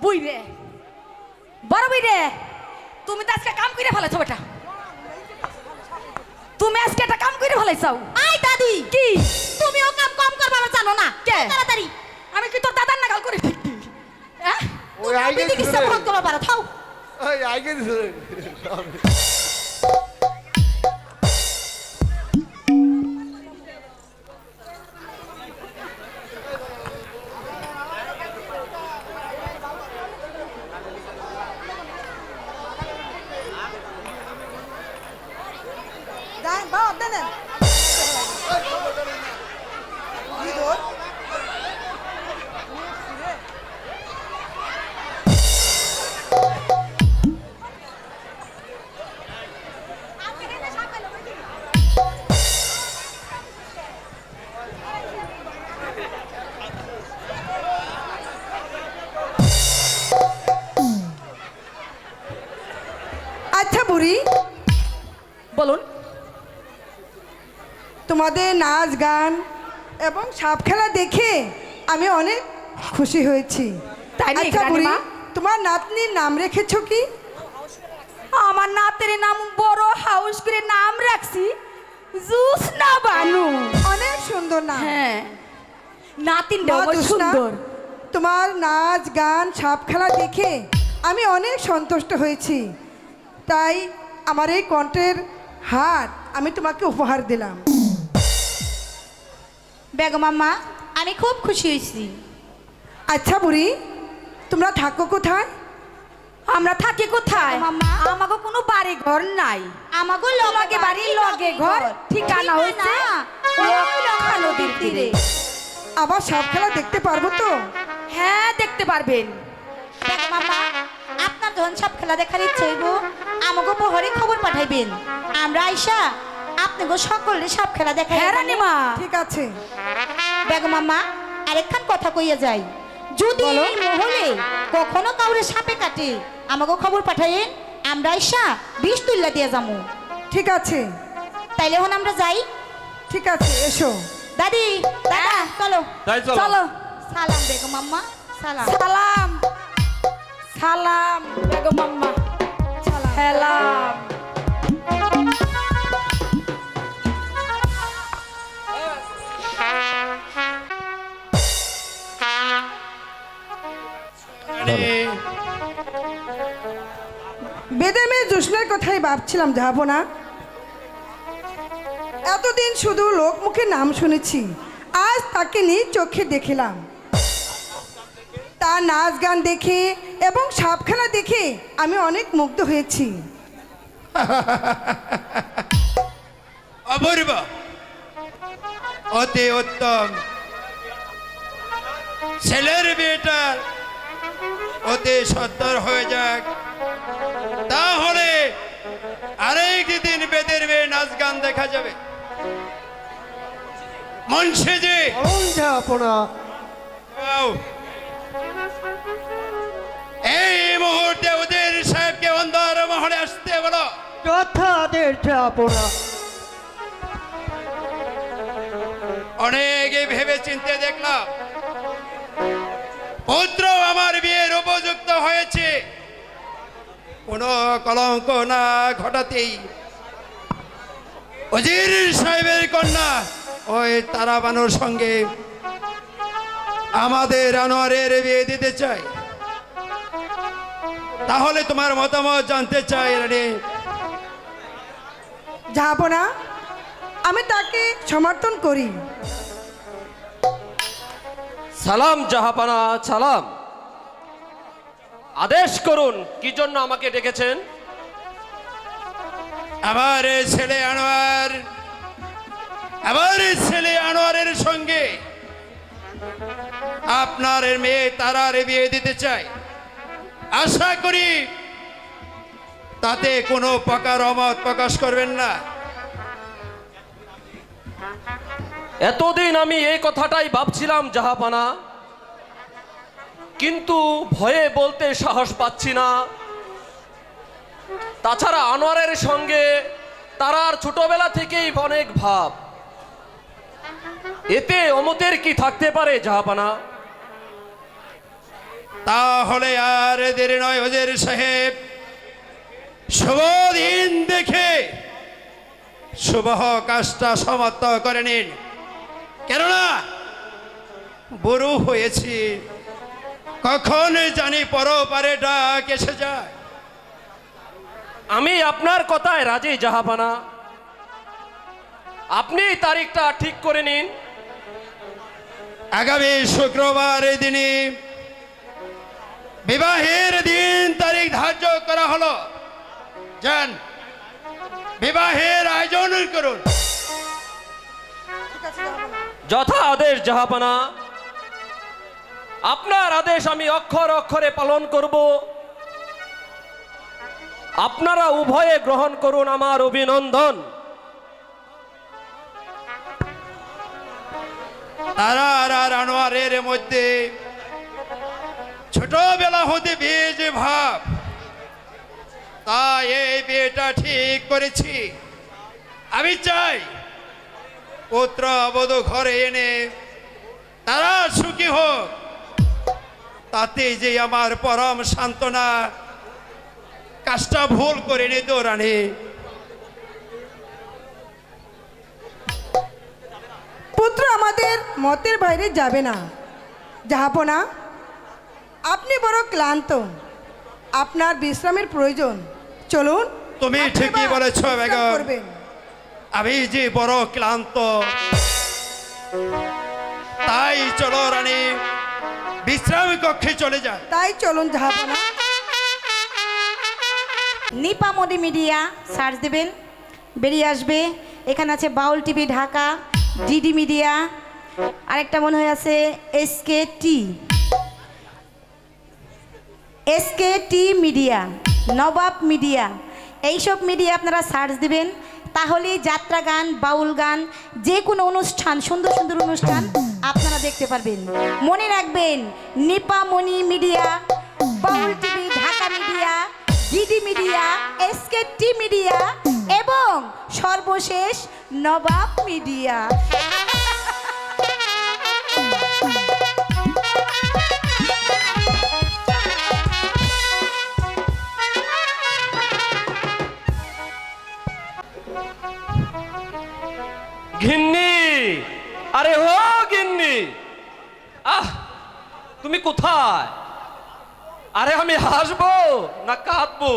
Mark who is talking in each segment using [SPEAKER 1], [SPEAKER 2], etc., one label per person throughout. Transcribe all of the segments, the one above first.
[SPEAKER 1] বুই রে বড় বুই রে, তুমি তো আজকে কাম করে ফেলেছো বেটা, তুমি আজকে একটা কাম করে ফেলাইছাও।
[SPEAKER 2] আই দাদি,
[SPEAKER 1] কি
[SPEAKER 2] তুমিও কাম কম করবার জানো না?
[SPEAKER 1] কে?
[SPEAKER 2] তাড়াতাড়ি
[SPEAKER 1] আমি কি তোর দাদার নাগাল করে ফেলতি? হ্যাঁ
[SPEAKER 3] ওই আইগে
[SPEAKER 2] দিদি কিসে ফোন করবা পারো, থাও।
[SPEAKER 3] ওই আইগে দিছে
[SPEAKER 4] আচ্ছা বুড়ি,
[SPEAKER 1] বলুন।
[SPEAKER 4] তোমাদের নাচ গান এবং সাপ খেলা দেখে আমি অনেক খুশি হয়েছি।
[SPEAKER 1] তাই নাকি,
[SPEAKER 4] আচ্ছা বুড়ি,
[SPEAKER 1] রানীমা?
[SPEAKER 4] তোমার নাতনির নাম রেখেছো কি?
[SPEAKER 1] আমার নাতের নাম বড় হাউস করে নাম রাখছি জুসনা বানু।
[SPEAKER 4] অনেক সুন্দর নাম।
[SPEAKER 1] হ্যাঁ, নাতিনটা
[SPEAKER 4] মা
[SPEAKER 1] অনেক
[SPEAKER 4] জোসনা,
[SPEAKER 1] সুন্দর।
[SPEAKER 4] তোমার নাচ গান সাপ খেলা দেখে আমি অনেক সন্তুষ্ট হয়েছি, তাই আমার এই কণ্ঠের হার আমি তোমাকে উপহার দিলাম।
[SPEAKER 2] বেগম আম্মা, আমি খুব খুশি হয়েছি।
[SPEAKER 4] আচ্ছা বুড়ি, তোমরা থাকো কোথায়?
[SPEAKER 1] আমরা থাকি কোথায়?
[SPEAKER 2] মাম্মা।
[SPEAKER 1] আমাকে কোনো বাড়ি ঘর নাই।
[SPEAKER 2] আমাগো
[SPEAKER 1] লগে বাড়ি লগে ঘর, ঠিকানা হইছে লক্ষা নদীর তীরে।
[SPEAKER 4] আবার সাপ খেলা দেখতে পারবো তো?
[SPEAKER 1] হ্যাঁ, দেখতে পারবেন।
[SPEAKER 2] বেগম আম্মা, আপনার যখন সব খেলা দেখার ইচ্ছে হইব আমাগো প্রহরে খবর পাঠাইবেন, আমরা আইসা আপনাকে সকলে সব খেলা দেখাই।
[SPEAKER 1] হ্যাঁ রানীমা,
[SPEAKER 4] ঠিক আছে।
[SPEAKER 2] বেগম আম্মা, আরেকখান কথা কইয়া যাই, যদি
[SPEAKER 4] বলো।
[SPEAKER 2] এই মহলে কখনো কাউরে সাপে কাটে আমাকে খবর পাঠাইন, আমরা আইসা বিষ তুল্লা দিয়ে যাবো।
[SPEAKER 4] ঠিক আছে,
[SPEAKER 2] তাইলে এখন আমরা যাই।
[SPEAKER 4] ঠিক আছে, এসো।
[SPEAKER 2] দাদি, দাদা, চলো
[SPEAKER 1] চলো।
[SPEAKER 2] সালাম বেগম আম্মা, সালাম।
[SPEAKER 1] সালাম সালাম বেগম আম্মা, সালাম।
[SPEAKER 4] বেদে মেয়ে জোসনার কথাই ভাবছিলাম, যাবো না। এতদিন শুধু লোক মুখে নাম শুনেছি, আজ তাকে নিজ চোখে দেখিলাম। তার নাচ গান দেখে এবং সাপ খেলা দেখে আমি অনেক মুগ্ধ হয়েছি।
[SPEAKER 5] অপূর্ব, অতি উত্তম। ছেলের বিয়েটা অতি সত্তর হয়ে যাক, তাহলে আরেক দিন বেদের মেয়ে নাচ গান দেখা যাবে। মুন্সিজি,
[SPEAKER 3] আপনা
[SPEAKER 5] যাও। এই মুহূর্তে ওদের সাহেবকে অন্দর মহলে আসতে বলো। অনেক ভেবে চিনতে দেখলাম পুত্র আমার বিয়ের উপযুক্ত হয়েছে, কোনো কলঙ্ক না ঘটাতেই ওজির সাহেবের কন্যা ওই তারাবানুর সঙ্গে আমাদের আনোয়ারের বিয়ে দিতে চাই। তাহলে তোমার মতামত জানতে চাই রানী।
[SPEAKER 4] যাবো না, আমি তাকে সমর্থন করি।
[SPEAKER 6] সালাম জাহাপানা, সালাম। আদেশ করুন, কি জন্য আমাকে ডেকেছেন?
[SPEAKER 5] আমার ছেলে আনোয়ারের সঙ্গে আপনার মেয়ে তারার বিয়ে দিতে চাই। আশা করি তাতে কোনো প্রকার অমত প্রকাশ করবেন না।
[SPEAKER 6] এতদিন আমি এই কথাটাই ভাবছিলাম জাহাপানা, কিন্তু ভয়ে বলতে সাহস পাচ্ছি না। তাছাড়া আনোয়ারের সঙ্গে তারার ছোটবেলা থেকেই অনেক ভাব, এতে অমতের কি থাকতে পারে জাহাপানা?
[SPEAKER 5] তাহলে আর দেরি নয় ওজির সাহেব, শুভ দিন দেখে শুভ কাজটা সমাপ্ত করে নিন। কেননা বুড়ো হয়েছি, কখন জানি পরপারে ডাক এসে যায়।
[SPEAKER 6] আমি আপনার কথায় রাজি জাহাপানা। আপনি তারিখটা ঠিক করে নিন।
[SPEAKER 5] আগামী শুক্রবার এই দিনে বিবাহের দিন তারিখ ধার্য করা হলো। যান, বিবাহের আয়োজন করুন।
[SPEAKER 6] যথা আদেশ জাহাপানা। আপনার আদেশ আমি অক্ষর অক্ষরে পালন করব। আপনারা উভয়ে গ্রহণ করুন আমার অভিনন্দন।
[SPEAKER 5] তারার আর আনোয়ারের মধ্যে ছোটবেলা হতে বীজ ভাব, তাই এই বিয়েটা ঠিক করেছি। আমি চাই পুত্র বধূ ঘরে এনে তারা সুখী হোক, তাতে যে আমার পরম সান্ত্বনা। কাজটা ভুল করে নি তো রানী।
[SPEAKER 4] পুত্র আমাদের মতের বাইরে যাবে না। জাহাপনা, আপনি বড় ক্লান্ত, আপনার বিশ্রামের প্রয়োজন। চলুন।
[SPEAKER 5] তুমি
[SPEAKER 4] আপনি
[SPEAKER 5] ঠিকই
[SPEAKER 4] এবার
[SPEAKER 5] বলেছ
[SPEAKER 4] বিশ্রাম
[SPEAKER 5] বেগম।
[SPEAKER 4] করবেন।
[SPEAKER 5] আমি যে বড় ক্লান্ত, তাই চলো রানী, বিশ্রাম কক্ষে চলে যায়।
[SPEAKER 4] তাই চলুন জাহাপনা।
[SPEAKER 2] নিপামনি মিডিয়া সার্চ দেবেন, বেরিয়ে আসবে। এখানে আছে বাউল টিভি ঢাকা, ডিডি মিডিয়া, আরেকটা মনে হয় আছে এসকে মিডিয়া, নবাব মিডিয়া। এইসব মিডিয়া আপনারা সার্চ দিবেন, তাহলেই যাত্রা গান, বাউল গান, যে কোনো অনুষ্ঠান, সুন্দর সুন্দর অনুষ্ঠান আপনারা দেখতে পারবেন। মনে রাখবেন, Nipamoni media, Baul TV Dhaka media, DD media, SK media এবং সর্বশেষ নবাব মিডিয়া।
[SPEAKER 6] ঘিন্নি, আরে ও গিন্নি, আহ তুমি কোথায়? আরে আমি হাসবো না কাঁদবো?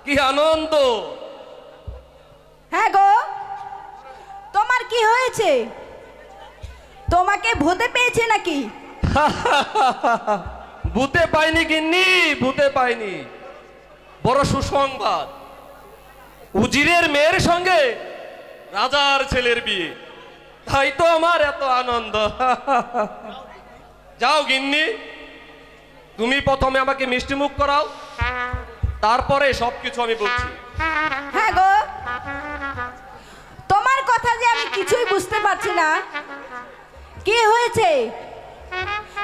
[SPEAKER 6] কি আনন্দ!
[SPEAKER 1] হ্যাঁ গো, তোমার কি হয়েছে? তোমাকে ভূতে পেয়েছে নাকি?
[SPEAKER 6] ভূতে পাইনি গিন্নি, ভূতে পাইনি। বড় সুসংবাদ, উজিরের মেয়ের সঙ্গে রাজার ছেলের বিয়ে। তাই তো আমার এত আনন্দ। যাও গিন্নি, তুমি প্রথমে আমাকে মিষ্টি মুখ করাও, তারপরে সবকিছু আমি বলছি।
[SPEAKER 1] হ্যাঁ গো, তোমার কথা যে আমি কিছুই বুঝতে পারছি না। কি হয়েছে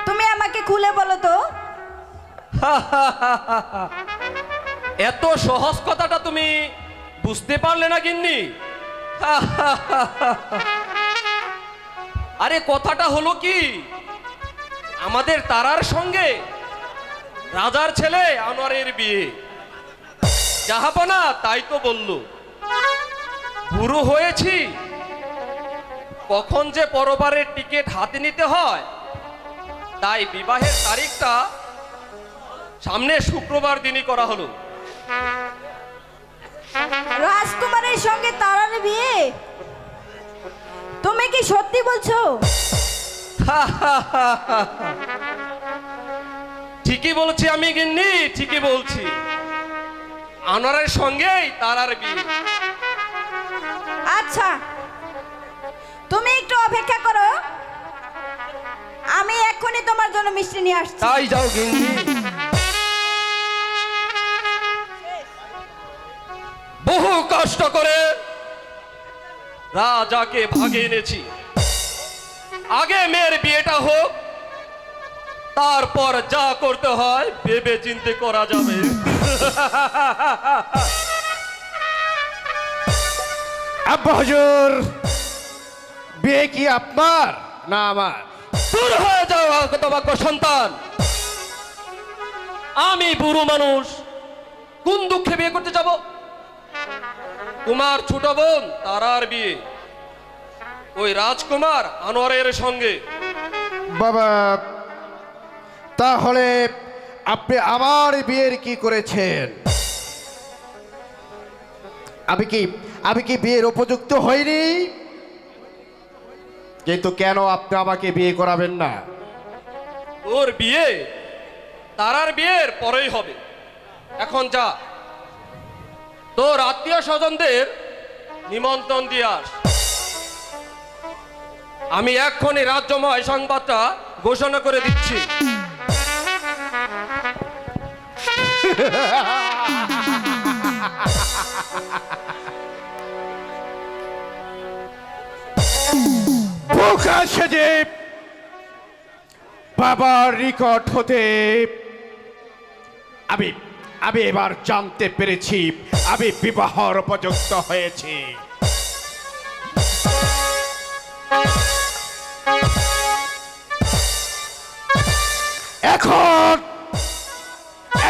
[SPEAKER 1] তুমি আমাকে খুলে বলো তো।
[SPEAKER 6] এত সহজ কথাটা তুমি বুঝতে পারলে না গিন্নি? আরে কথাটা হলো কি, আমাদের তারার সঙ্গে রাজার ছেলে আনোয়ারের বিয়ে। জাহাপনা তাই তো বললো, বুড়ো হয়েছি, কখন যে পরবারের টিকিট হাতে নিতে হয়, তাই বিবাহের তারিখটা সামনে শুক্রবার দিনই করা হলো।
[SPEAKER 1] রাজকুমারের সঙ্গে তারার বিয়ে? তুমি কি সত্যি বলছো?
[SPEAKER 6] ঠিকই বলছি আমি গিন্নি, ঠিকই বলছি। আনোয়ারের সঙ্গেই তারার বিয়ে।
[SPEAKER 1] আচ্ছা, তুমি একটু অপেক্ষা করো, আমি এক্ষুনি তোমার জন্য মিষ্টি নিয়ে আসছি।
[SPEAKER 6] তাই যাও গিন্নি। বহু কষ্ট করে রাজাকে ভাগে এনেছি। আগে মেয়ের বিয়েটা হোক, তারপর যা করতে হয় ভেবে চিন্তে করা যাবে।
[SPEAKER 3] আব্বা হুজুর, বিয়ে কি আপনার না আমার?
[SPEAKER 6] দূর হয়ে যাও হতভাগ্য সন্তান। আমি বুড়ো মানুষ, কোন দুঃখে বিয়ে করতে যাব? তোমার ছোট বোন তারার বিয়ে ওই রাজকুমার আনোয়ারের সঙ্গে।
[SPEAKER 3] বাবা, তাহলে আপনি আমার বিয়ের কি করেছেন? আমি কি বিয়ের উপযুক্ত হইনি? কিন্তু কেন আপনি আমাকে বিয়ে করাবেন না?
[SPEAKER 6] ওর বিয়ে তারার বিয়ের পরেই হবে। এখন যা, তোর আত্মীয় স্বজনদের নিমন্ত্রণ দিয়ে আস। আমি এক্ষুনি রাজ্যময় সংবাদটা ঘোষণা করে দিচ্ছি।
[SPEAKER 3] বোকা সেজে বাবার নিকট হতে আমি এবার জানতে পেরেছি আমি বিবাহর উপযুক্ত হয়েছি।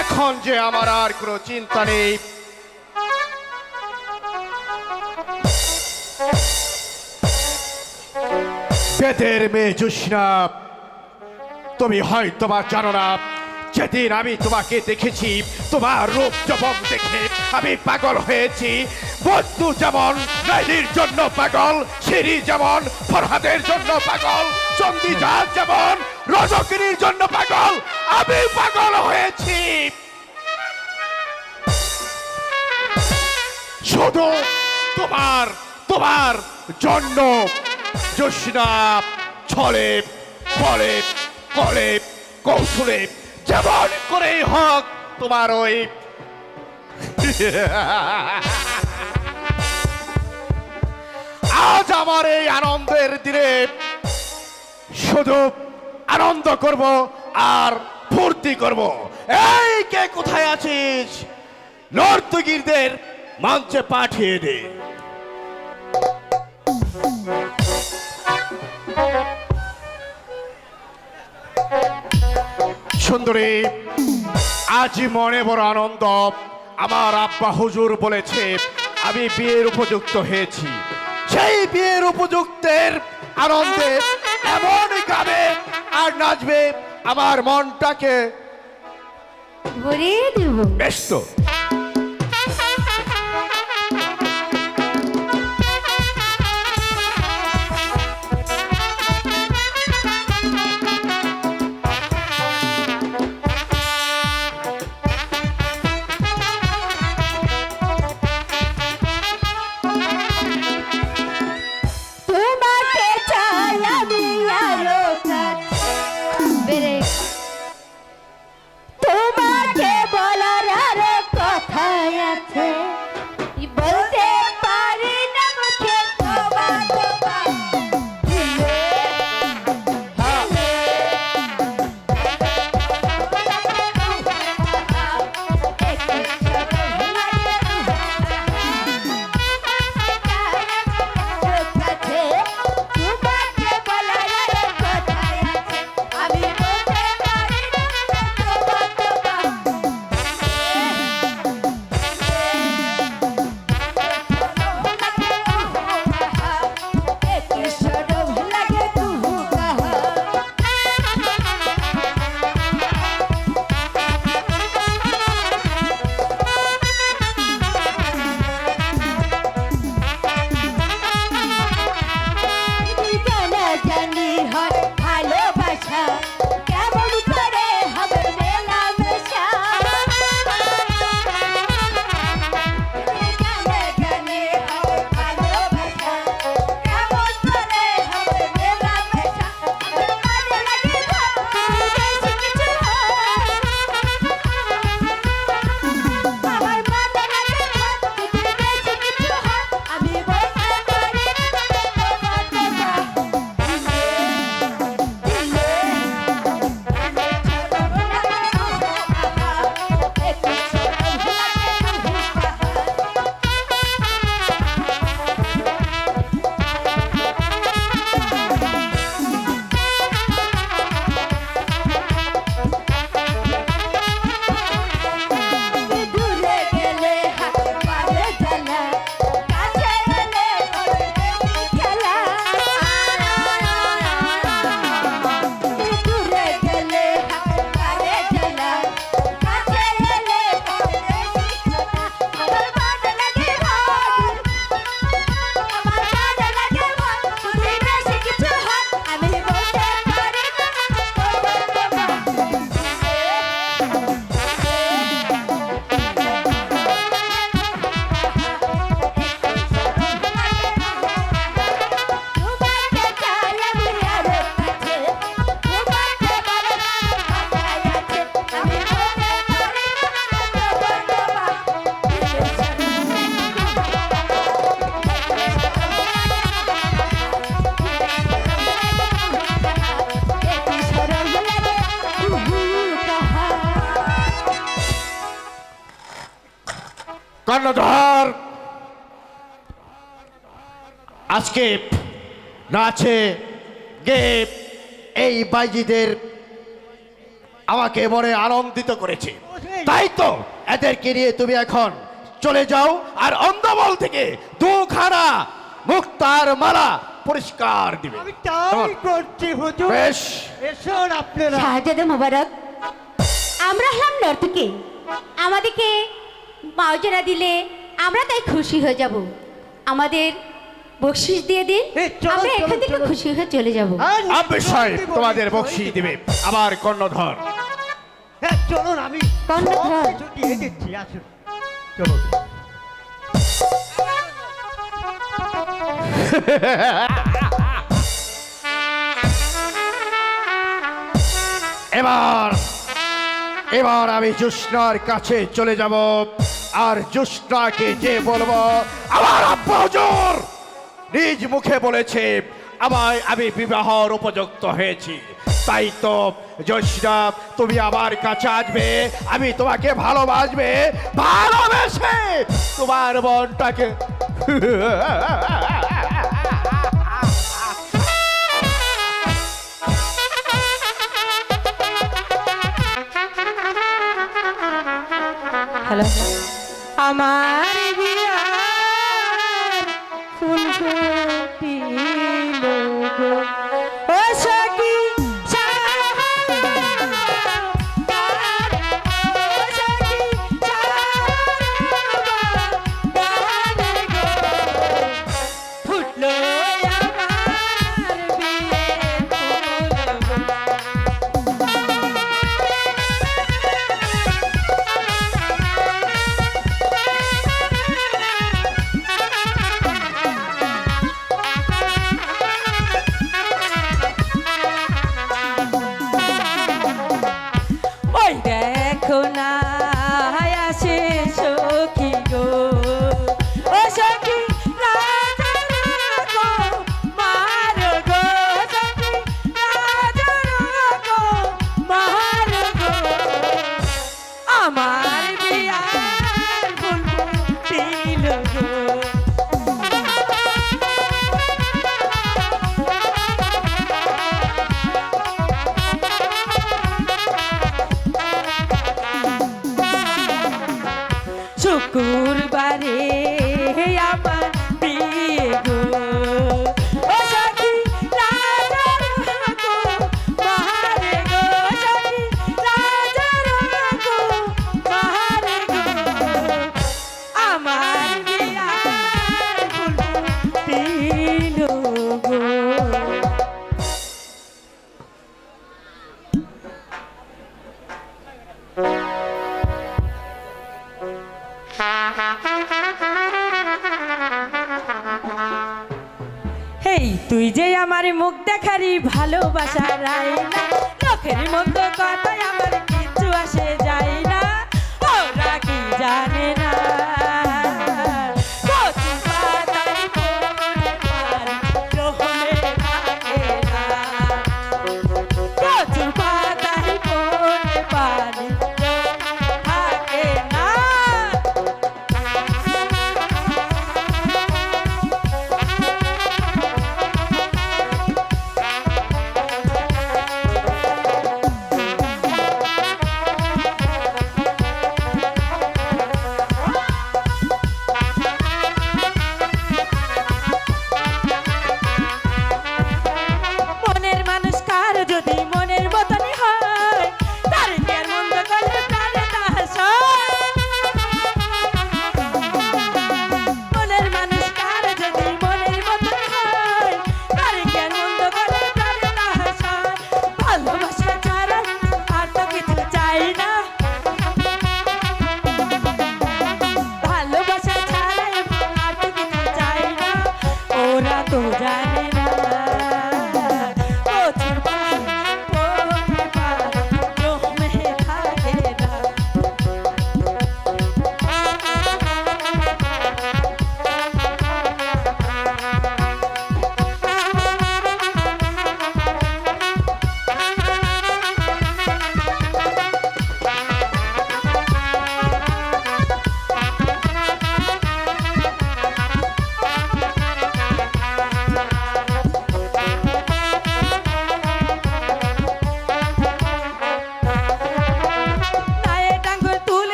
[SPEAKER 3] এখন যে আমার আর কোনো চিন্তা নেই। বেদের মেয়ে জোসনা, তুমি হয়তো বা জানো না, যেদিন আমি তোমাকে দেখেছি তোমার রূপ যবন দেখে আমি পাগল হয়েছি। বন্ধু যেমন নাইলির জন্য পাগল, সিরি যেমন ফরহাদের জন্য পাগল, চন্দিজাত যেমন রজকিনীর জন্য পাগল, আমি পাগল হয়েছি শুধু তোমার জন্য। জোসনা ছলে বলে করে কৌশলে যেমন করেই হোক তোমার ওই আজ আমার এই আনন্দের দিনে শুধু আনন্দ করব আর ফুর্তি করব। এই কে কোথায় আছিস? নর্তকীদের মঞ্চে পাঠিয়ে দে। সুন্দরী, আজ মনে বড় আনন্দ। আমার আব্বা হুজুর বলেছে আমি বিয়ের উপযুক্ত হয়েছি। সেই বিয়ের উপযুক্তের আনন্দে এমন গাবে আর নাচবে আমার মনটাকে
[SPEAKER 2] ভরিয়ে দেব।
[SPEAKER 3] বেশ তো।
[SPEAKER 1] তোমাকে চাই আমি আরো বেড়ে, তোমাকে বলার আরো
[SPEAKER 3] কর্ণধর আজকে নাচে গে এই বাইজিদের আমাকে বড় আনন্দিত করেছে, তাই তো এদেরকে নিয়ে তুমি এখন চলে যাও আর অন্ধবল থেকে দুখানা মুক্তার মালা পরিষ্কার দিবে।
[SPEAKER 7] আমি তাই করছি হুজুর।
[SPEAKER 3] বেশ,
[SPEAKER 7] এসন আপনারা।
[SPEAKER 8] শাহজাদা মোবারক, আমরা হলাম নর্তকী, আমাদেরকে মাওজানা দিলে আমরা তাই খুশি হয়ে যাব। আমাদের বকশিস দিয়ে দিন,
[SPEAKER 7] এই চলো,
[SPEAKER 8] আমরা এখান
[SPEAKER 7] চলো,
[SPEAKER 8] থেকে
[SPEAKER 7] চলো।
[SPEAKER 8] খুশি হয়ে চলে যাব।
[SPEAKER 7] আর
[SPEAKER 3] অবশ্যই
[SPEAKER 7] সত্যি
[SPEAKER 3] তোমাদের
[SPEAKER 7] বলি,
[SPEAKER 3] বকশিশ দিবে। আবার কর্ণধর
[SPEAKER 7] হ্যাঁ চলুন, আমি
[SPEAKER 8] কর্ণধর।
[SPEAKER 7] সব কিছু দিয়ে দিচ্ছি, আসুন চলুন।
[SPEAKER 3] এবার আমি জোৎস্নার কাছে চলে যাব আর জোৎস্নাকে যে বলবো আমার আব্বা হুজুর নিজ মুখে বলেছে আমি বিবাহর উপযুক্ত হয়েছি, তাই তো জোৎস্না তুমি আমার কাছে আসবে, আমি তোমাকে ভালোবেসে তোমার মনটাকে
[SPEAKER 2] হ্যালো, আমার বিয়ার ফুল ফুটিল গো, ও সখী ফুটলো আমার বিয়ের ফুল গো। ওই দেখো না আসে সখী গো, ও সখী রাজার গো মার গো, সখী রাজার গো মার গো, আমার বিয়ার ফুল ফুটিল গো। শুক্রবারে আমার বিয়ে গো, ও সখী রাজার গো মারে গো, সখী রাজার গো মারে গো, আমার বিয়ার ফুল ফুটিল গো। হেই তুই যে আমার মুখ দেখারি ভালোবাসার আয়না, লোকের মধ্যে কথায় আমার কিচ্ছু আসে যায় না, ওরা কি জানে না কচু পাতায় পড়ে পারি রহমে থাকে না, কচু পাতায় পড়ে পারি থাকে না।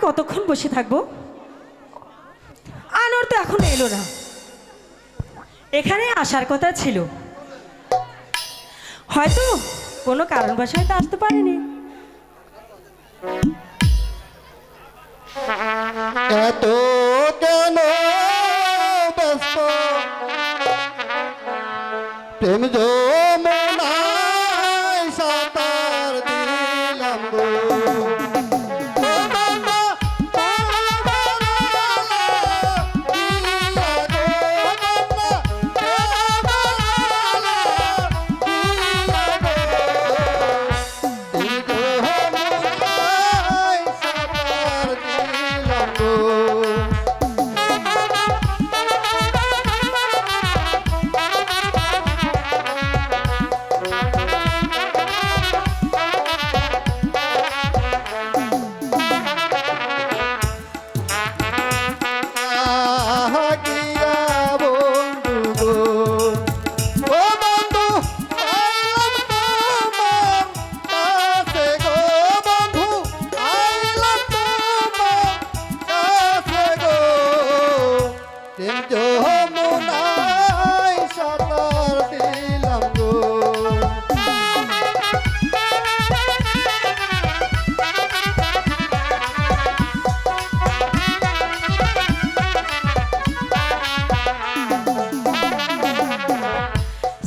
[SPEAKER 1] কতক্ষণ বসে থাকবো? আনোয়ার তো এখন এলো না, এখানে আসার কথা ছিল, হয়তো কোনো কারণবশত হয়তো আসতে পারেনি।
[SPEAKER 7] এত কেন ব্যস্ত প্রেম যমুনায় সাঁতার দিলাম গো।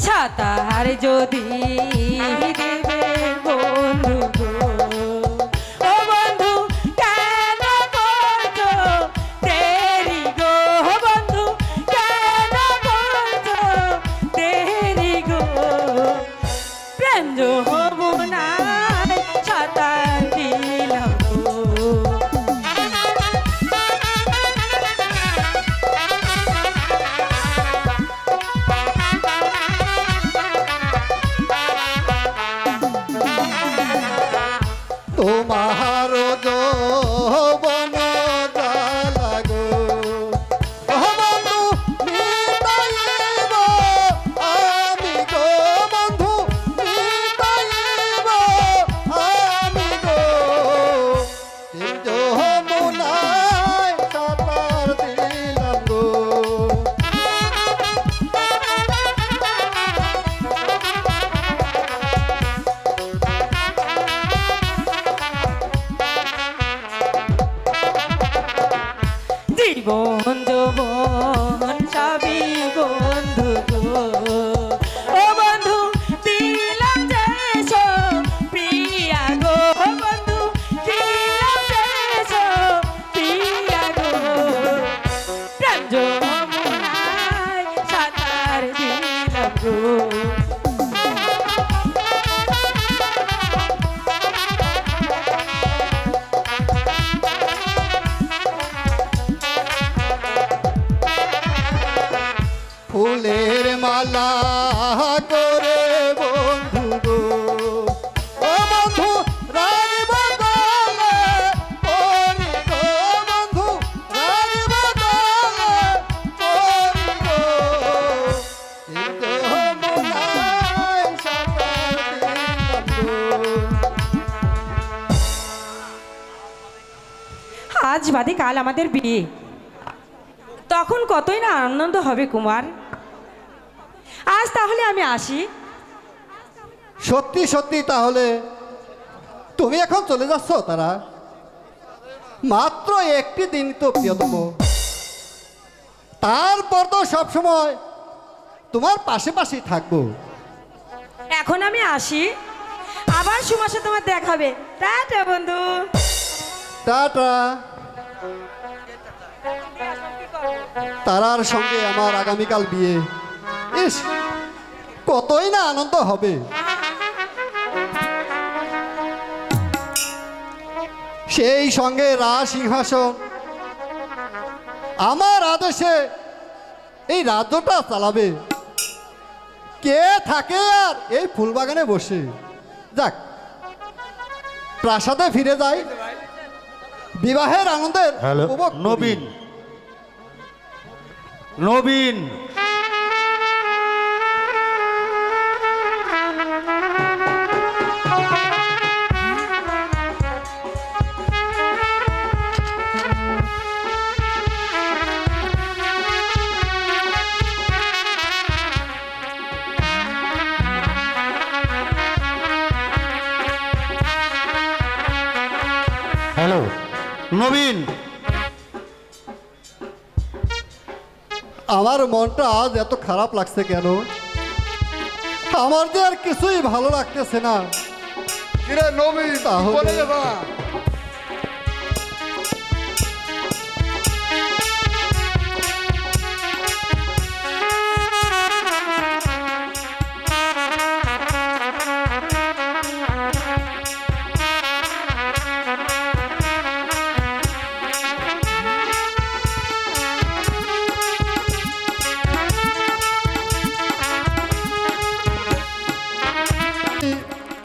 [SPEAKER 1] ছাতার যদি দেবে বন্ধু গো, ও বন্ধু কেন করছো দেরি গো, বন্ধু কেন করছো দেরি গো, প্রেম যমুনায় ছাতার দিলাম গো।
[SPEAKER 7] তোমার যৌবন জ্বালা গো, ও বন্ধু মিটাইব আমি গো, বন্ধু মিটাইব আমি গো, যমুনায় সাঁতার দিলাম গো।
[SPEAKER 1] জীবন যৌবন সবই বন্ধু গো, ও বন্ধু দিলাম যে সব প্রিয়া গো, বন্ধু দিলাম যে সব প্রিয়া গো, প্রেম যমুনায় সাঁতার দিলাম গো।
[SPEAKER 7] ফুলের মালা করে বন্ধু গো, ও বন্ধু রাগব গলে পরি গো, বন্ধু রাগব গলে পরি গো, যমুনায় সাঁতার দিলাম গো।
[SPEAKER 1] আজ বাদে কাল আমাদের বিয়ে, তখন কতই না আনন্দ হবে কুমার। আজ তাহলে আমি আসি।
[SPEAKER 7] সত্যি সত্যি তাহলে তুমি এখন চলে যাচ্ছ? তারা মাত্র একটি দিন তো প্রিয়তম, তারপর তো সবসময় তোমার পাশে পাশেই থাকবো।
[SPEAKER 1] এখন আমি আসি, আবার সুমাসে তোমার দেখাবে। টাটা বন্ধু।
[SPEAKER 7] টাটা। তারার সঙ্গে আমার আগামীকাল বিয়ে, ইস কতই না আনন্দ হবে। সেই সঙ্গে রাজ সিংহাসন আমার আদেশে এই রাজ্যটা চালাবে। কে থাকে আর এই ফুলবাগানে বসে? যাক, প্রাসাদে ফিরে যাই, বিবাহের আনন্দের উপভোগ করি।
[SPEAKER 3] নবীন নবীন
[SPEAKER 7] নবীন, আমার মনটা আজ এত খারাপ লাগছে কেন? আমার যে আর কিছুই ভালো লাগতেছে না।
[SPEAKER 3] কিরে নবীন,
[SPEAKER 7] তাহলে-
[SPEAKER 3] বলে দে মা।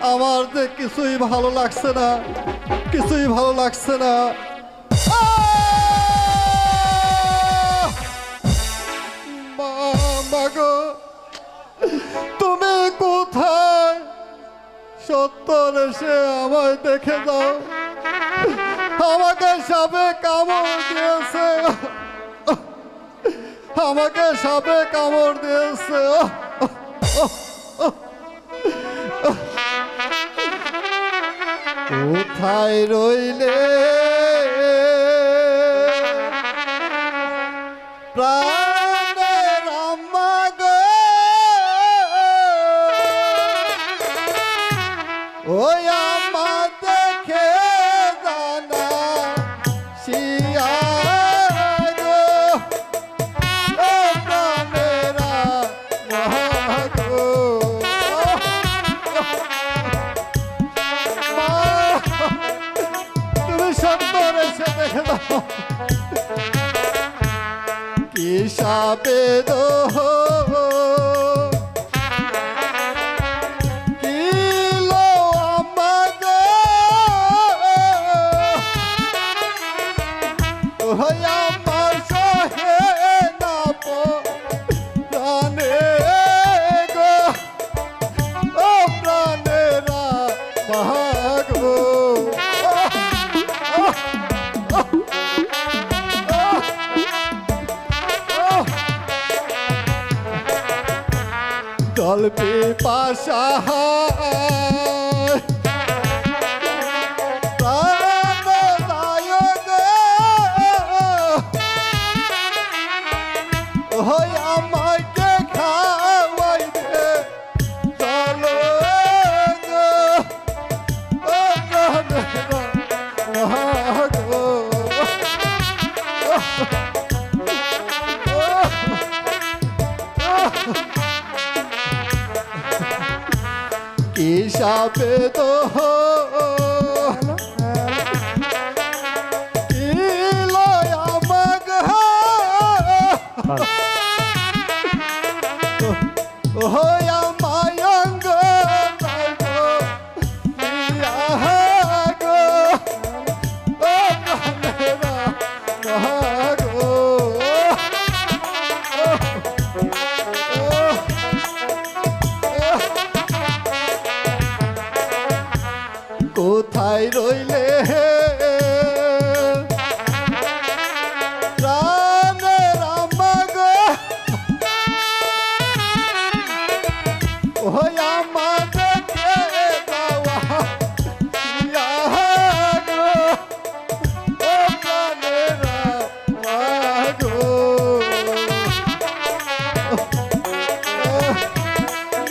[SPEAKER 7] আমার যে কিছুই ভালো লাগছে না, কিছুই ভালো লাগছে না। মা, মা গো, তুমি কোথায়? সত্তর এসে আমায় দেখে যাও। আমাকে সাপে কামড় দিয়েছে, আমাকে সাপে কামড় দিয়েছে। কোথায় রইলে প্রাণের আম্মা গো? ওই আম্মা দেখে জানা শিয়া গো, ও প্রাণের আম্মা গো। তুমি সত্তর এসে দেখে দাও কি সাবেদ কিলো আমাগো, ওই আমার সহে না প্রাণে গো, ও প্রাণেরা ভাগো। জল পিপাসা প্রাণদায়ক ওই আমাকে খাওয়াইতে চলো গো, ও প্রাণেরা গো। কি সাপে তো কিলো আমাগ ওই আমায়ঙ্গ গো, ও প্রাণেরা গো। কোথায় রইলে প্রাণের আম্মা গো? ওই আম্মা দেখে যাওয়া ইয়া গো, ও প্রাণের আম্মা গো।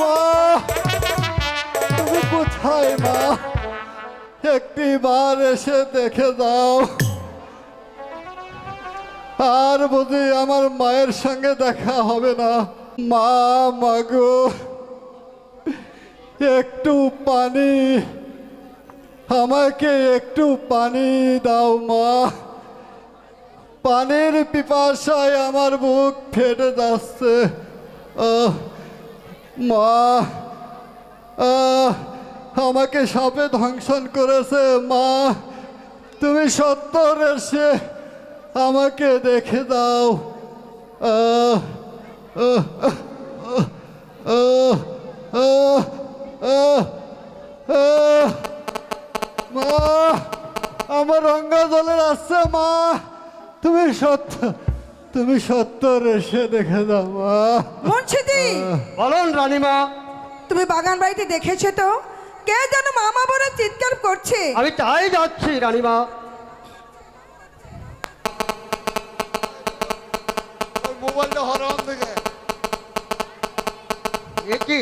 [SPEAKER 7] মা, তুমি কোথায় মা? একটিবার এসে দেখে যাও। আর বুঝি আমার মায়ের সঙ্গে দেখা হবে না। মা, মাগো, একটু পানি, আমাকে একটু পানি দাও মা। পানির পিপাসায় আমার বুক ফেটে যাচ্ছে। মা, আমাকে সাপে ধ্বংসন করেছে মা। তুমি সত্তর এসে আমাকে দেখে দাও। মা, আমার অঙ্গা জলের আসছে মা। তুমি সত্তর এসে দেখে দাও মা।
[SPEAKER 4] মুন্সিদি,
[SPEAKER 7] বলুন রানীমা।
[SPEAKER 4] তুমি বাগান বাড়িতে দেখেছো তো কে যেন মামা বলে চিৎকার করছে?
[SPEAKER 7] আমি তাই যাচ্ছি রানীমা। বললে হরণ থেকে এ কি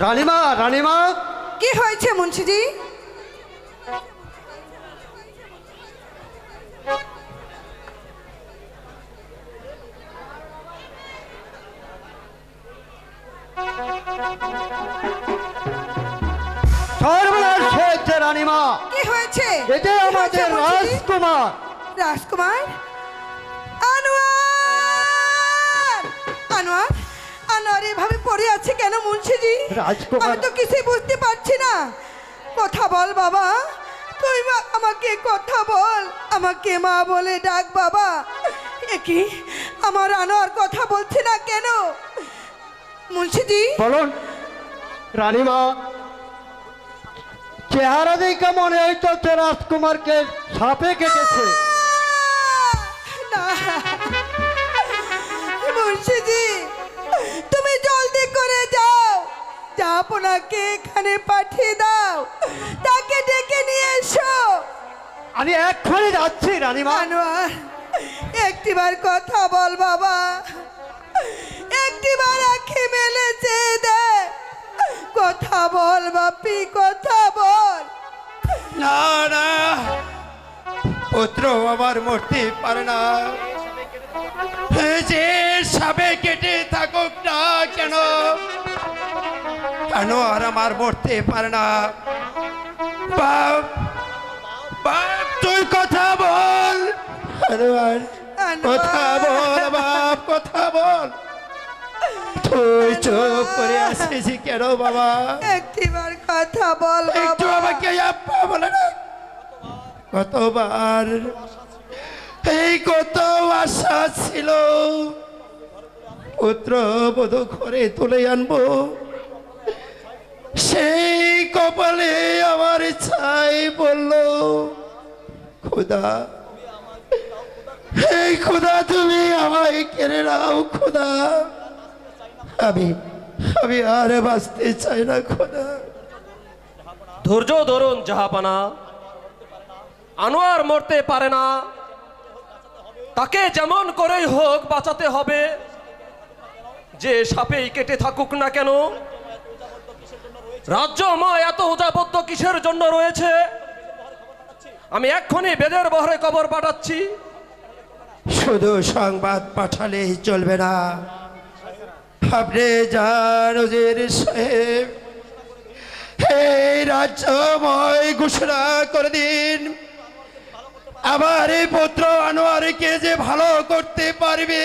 [SPEAKER 7] রানীমা রানীমা
[SPEAKER 4] কি হয়েছে মুন্সিজি?
[SPEAKER 7] সর্বনাশ হয়েছে রানীমা,
[SPEAKER 4] কি হয়েছে?
[SPEAKER 7] এটা
[SPEAKER 4] কি
[SPEAKER 7] আমাদের
[SPEAKER 4] হয়েছে, মুন্সিজি?
[SPEAKER 7] রাজকুমার।
[SPEAKER 4] রাজকুমার? আনোয়ার! আনোয়ার, আনোয়ার এভাবে পড়ে আছে কেন মুন্সিজি?
[SPEAKER 7] রাজকুমার-
[SPEAKER 4] আমি তো কিছুই বুঝতে পারছি না। কথা বল বাবা, তুই আমাকে কথা বল, আমাকে মা বলে ডাক বাবা। এ কি, আমার আনোয়ার কথা বলছে না কেন মুন্সিজি?
[SPEAKER 7] বলুন রানীমা, চেহারা দেখে মনে হইতেছে রাজকুমারকে সাপে কেটেছে।
[SPEAKER 4] না মুন্সিজি, তুমি জলদি করে যাও, জাহাপনাকে এখানে পাঠিয়ে দাও, তাকে ডেকে নিয়ে এসো।
[SPEAKER 7] আমি এক্ষুনি যাচ্ছি রানীমা।
[SPEAKER 4] আনোয়ার, একটিবার কথা বল বাবা, একটিবার আঁখি মেলে চেয়ে দে, কথা বল বাপি, কথা বল।
[SPEAKER 5] না না, পুত্র আমার মরতে পারে না। যে সাপে কেটে থাকুক না কেন, আর আমার মরতে পারে না। বাপ, বাপ তুই কথা বল। আনোয়ার, কথা বল বাপ, কথা বল। তুই চুপ করে আসিস কেন বাবা?
[SPEAKER 4] একটিবার কথা বল
[SPEAKER 5] একটু
[SPEAKER 4] বাবা।
[SPEAKER 5] আমাকে আব্বা বলে না। কতবার এই কত আশা ছিল, পুত্র বধূ ঘরে তুলে আনবো, সেই কপালে আমার ছাই বলল খোদা, এই খোদা তুমি আমায় কেড়ে নাও খোদা, আমি আমি আর বাঁচতে চাই না খোদা।
[SPEAKER 6] ধৈর্য ধরুন জাহাপানা, আনোয়ার মরতে পারে না, তাকে যেমন করেই হোক বাঁচাতে হবে। যে সাপেই কেটে থাকুক না কেন, রাজ্যময় এত উজাবদ্ধ কিসের জন্য রয়েছে? আমি এক্ষুনি বেদের বহরে কবর পাঠাচ্ছি।
[SPEAKER 5] শুধু সংবাদ পাঠালেই চলবে না, আপনি যান উজির সাহেব, এই রাজ্যময় ঘোষণা করে দিন, আমার এই পুত্র আনোয়ারকে যে ভালো করতে পারবে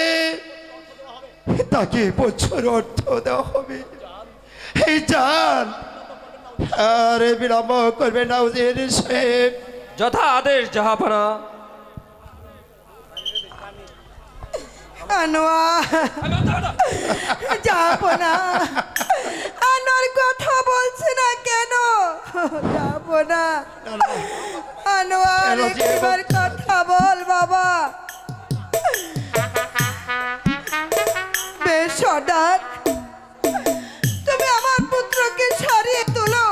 [SPEAKER 5] তাকে প্রচুর অর্থ দেওয়া হবে। এই যান, আর বিলম্ব করবে না উজির সাহেব।
[SPEAKER 6] যথা আদেশ জাহাপানা।
[SPEAKER 4] আনোয়ার, যাব না, আনোয়ার কথা বলছে না কেন? যাব না আনোয়ার, একবার কথা বল বাবা। বেশ সদাত, তুমি আমার পুত্রকে সারিয়ে তোলো,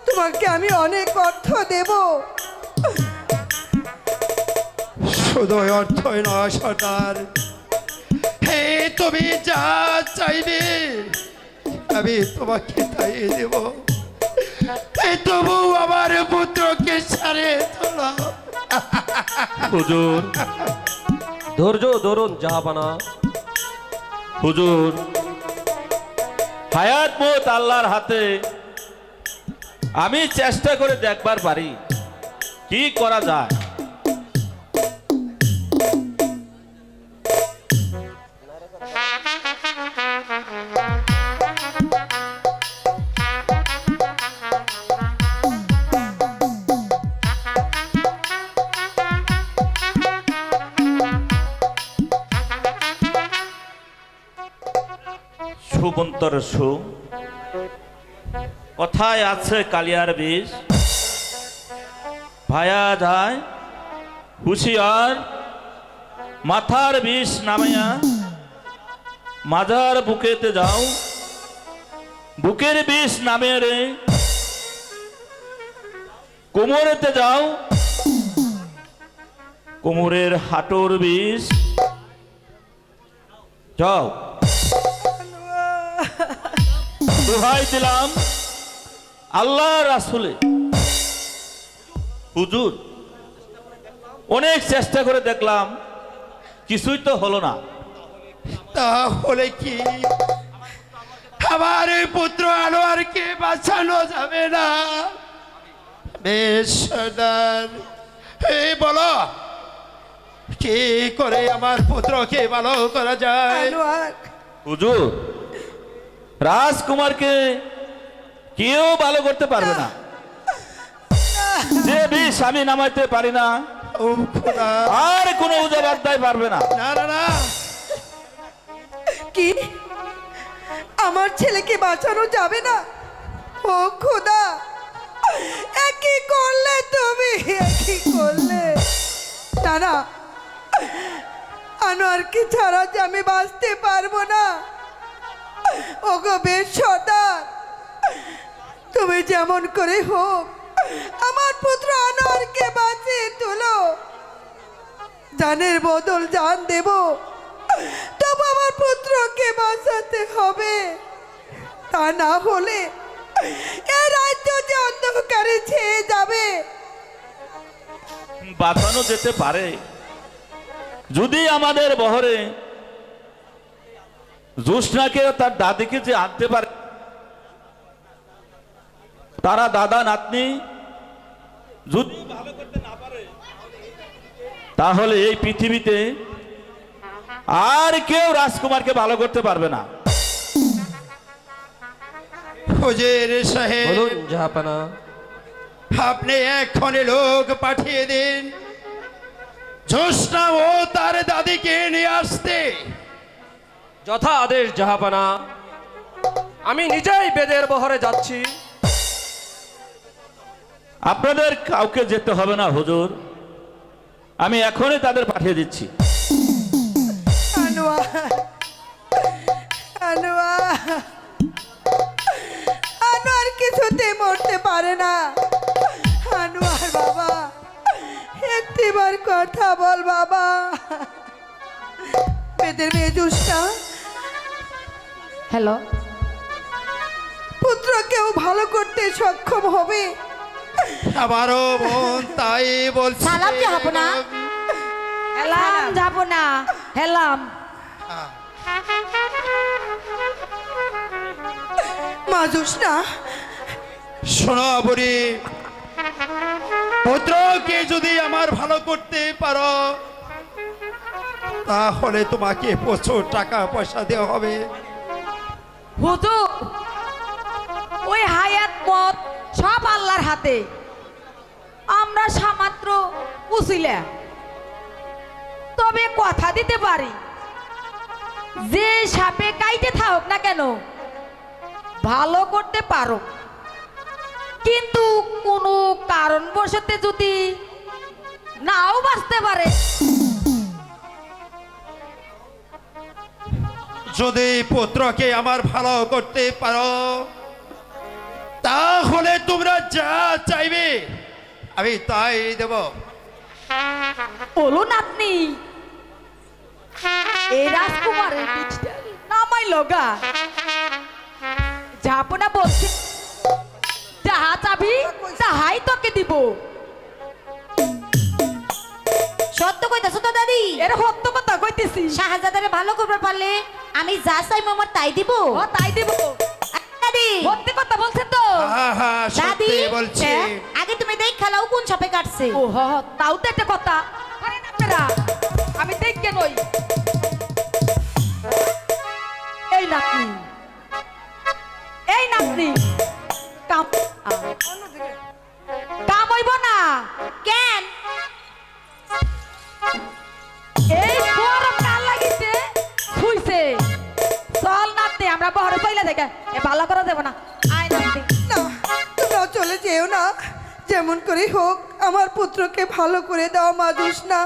[SPEAKER 4] তোমাকে আমি অনেক অর্থ দেব।
[SPEAKER 5] শুধু অর্থই নয় সর্দার, হে তুমি যা চাইবে আমি তোমাকে তাই দেব। তবু আমার পুত্রকে সারে তোলা।
[SPEAKER 6] হুজুর, ধৈর্য ধরুন জাহাপানা। হুজুর, হায়াত মত আল্লাহর হাতে, আমি চেষ্টা করে দেখবার পারি কি করা যায়।
[SPEAKER 9] সুবন্তর সু, কথায় আছে কালিয়ার বিষ, ভায়া যায় হুশিয়ার, মাথার বিষ নামাইয়া মাজার বুকেতে যাও, বুকের বিষ নামে রে কোমরেতে যাও, কোমরের হাঁটুর বিষ যাও। দোহাই দিলাম আল্লাহ রাসূলে, হুজুর অনেক চেষ্টা করে দেখলাম কিছুই তো হলো না।
[SPEAKER 5] তাহলে কি আমার এই পুত্র আনোয়ারকে বাঁচানো যাবে না? বেশ সর্দার, এই বলো কি করে আমার পুত্রকে ভালো করা যায়?
[SPEAKER 4] আনোয়ার,
[SPEAKER 9] হুজুর রাজকুমারকে কেউ ভালো করতে পারবে না, যে বিষ আমি নামাইতে পারি না
[SPEAKER 5] ও খোদা,
[SPEAKER 9] আর কোনো উজাবাদ্দাই পারবে না।
[SPEAKER 5] না না না,
[SPEAKER 4] কি আমার ছেলেকে বাঁচানো যাবে না? ও খোদা, কি করলে তুমি? কি করলে? না না, আনোয়ারকে ছাড়া যে আমি বাঁচতে পারবো না। ওগো বেশ সর্দার, তুমি যেমন করে হোক আমার পুত্র আনোয়ারকে বাঁচিয়ে তুলো। জানের বদল জান দেব, তবু আমার পুত্রকে বাঁচাতে হবে। তা না হলে এই রাজ্য যে অন্ধকারে ছেয়ে যাবে।
[SPEAKER 9] বাঁচানো যেতে পারে যদি আমাদের বহরে জোৎস্নাকে তার দাদিকে যে আনতে পারে, তারা দাদা নাতনি যদি ভালো করতে না পারে, তাহলে এই পৃথিবীতে আর কেউ রাজকুমারকে ভালো করতে পারবে না।
[SPEAKER 5] হুজুর সাহেব,
[SPEAKER 6] বলুন জাহাপানা।
[SPEAKER 5] আপনি এক্ষণে লোক পাঠিয়ে দিন জ্যোৎস্না ও তার দাদিকে নিয়ে আসতে।
[SPEAKER 6] যথা আদেশ জাহাপানা। আমি নিজেই বেদের বহরে যাচ্ছি।
[SPEAKER 9] আপনাদের কাউকে যেতে হবে না হুজুর, আমি এখনই তাদের পাঠিয়ে দিচ্ছি।
[SPEAKER 4] আনোয়ার, আনোয়ার, আনোয়ার কিছুতে মরতে পারে না। আনোয়ার বাবা, একটিবার কথা বল বাবা। বেদের মেয়ে জোৎস্না
[SPEAKER 2] হ্যালো,
[SPEAKER 4] পুত্রকেও ভালো করতে সক্ষম হবে।
[SPEAKER 5] আমারও বোন তাই বলছে।
[SPEAKER 8] সালাম জাহাপনা।
[SPEAKER 1] হেলাম যাব না, হেলাম।
[SPEAKER 4] মা জোৎস্না,
[SPEAKER 5] শোনো বুড়ি, পুত্রকে যদি আমার ভালো করতে পারো তাহলে তোমাকে প্রচুর টাকা পয়সা দেওয়া হবে।
[SPEAKER 1] হুজুর, ওই হায়াত মত সব আল্লাহর হাতে। আমরা সামাত্র উছিলা, তবে কথা দিতে পারি যে সাপে কাইতে থাক না কেন ভালো করতে পারো, কিন্তু কোনো কারণবশত যদি নাও বাঁচতে পারে,
[SPEAKER 5] যদি পুত্রকে আমার ভালো করতে পারো তাহলে তোমরা যা চাইবে আমি তাই দেব।
[SPEAKER 1] বলুন আপনি এই রাজকুমারের বীজটা নামাইল গা। ঝাপনা বলছে যাহা চাবি তাহাই তোকে দিব।
[SPEAKER 2] সত্য কইতাছো তো দাদি?
[SPEAKER 1] এর সত্য কথা কইতেছি।
[SPEAKER 2] শাহজাদারে ভালো করবার পারলে আমি যা চাইবো আমার তাই দিব।
[SPEAKER 1] ও তাই দিব।
[SPEAKER 2] দাদি,
[SPEAKER 1] সত্যি কথা বলছে তো।
[SPEAKER 5] হ্যাঁ হ্যাঁ,
[SPEAKER 2] দাদি,
[SPEAKER 5] সত্যি বলছি।
[SPEAKER 2] হ্যাঁ, আগে তুমি দেখ খেলাও কোন সাপে কাটছে।
[SPEAKER 1] ও হ হ, তাও তো একটা কথা। আরে না পেরা, আমি দেখকে নই। এই নাতনি, এই নাতনি কাম কাম হইব না
[SPEAKER 2] কেন?
[SPEAKER 1] এই গরম কাল লাগিছে শুইছে। চল নাতনি, আমরা বহরে চইলা দেখে এ ভালো করা দেব না। আয় নাতনি।
[SPEAKER 4] না, তোমরা চলে যেও না। যেমন করে হোক আমার পুত্রকে ভালো করে দাও মা জোৎস্না।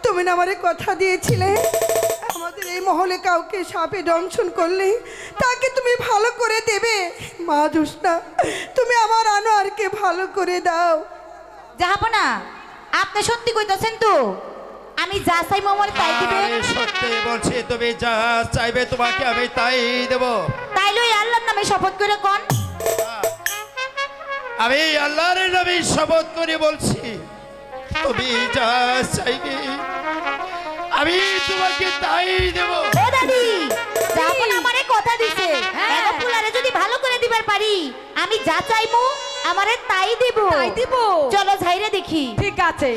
[SPEAKER 4] তুমি না আমারে কথা দিয়েছিলে আমাদের এই মহলে কাউকে সাপে দংশন করলে তাকে তুমি ভালো করে দেবে। মা জোসনা, তুমি আমার আনোয়ারকে ভালো করে দাও।
[SPEAKER 2] জাহাপনা, আপনি সত্যি কইতাছেন তো? আমি যা চাইবো আমার তাই দিবেন?
[SPEAKER 5] আমি সত্যি বলছি, তুমি যা চাইবে তোমাকে আমি তাই দেব।
[SPEAKER 2] তাইলে ওই আল্লাহর নামে শপথ করে কোন।
[SPEAKER 5] আমি আল্লাহর নামে শপথ করে বলছি, তুমি যা চাইবে আমি তোমাকে তাই দেব।
[SPEAKER 2] ও দাদি, জাহাপনা আমারে কথা দিছে, এগো ফুলারে যদি ভালো করে দিবার পারি আমি যা চাইবো আমারে তাই দিব।
[SPEAKER 1] তাই দিব।
[SPEAKER 2] চলো ঝাইরে দেখি।
[SPEAKER 1] ঠিক আছে।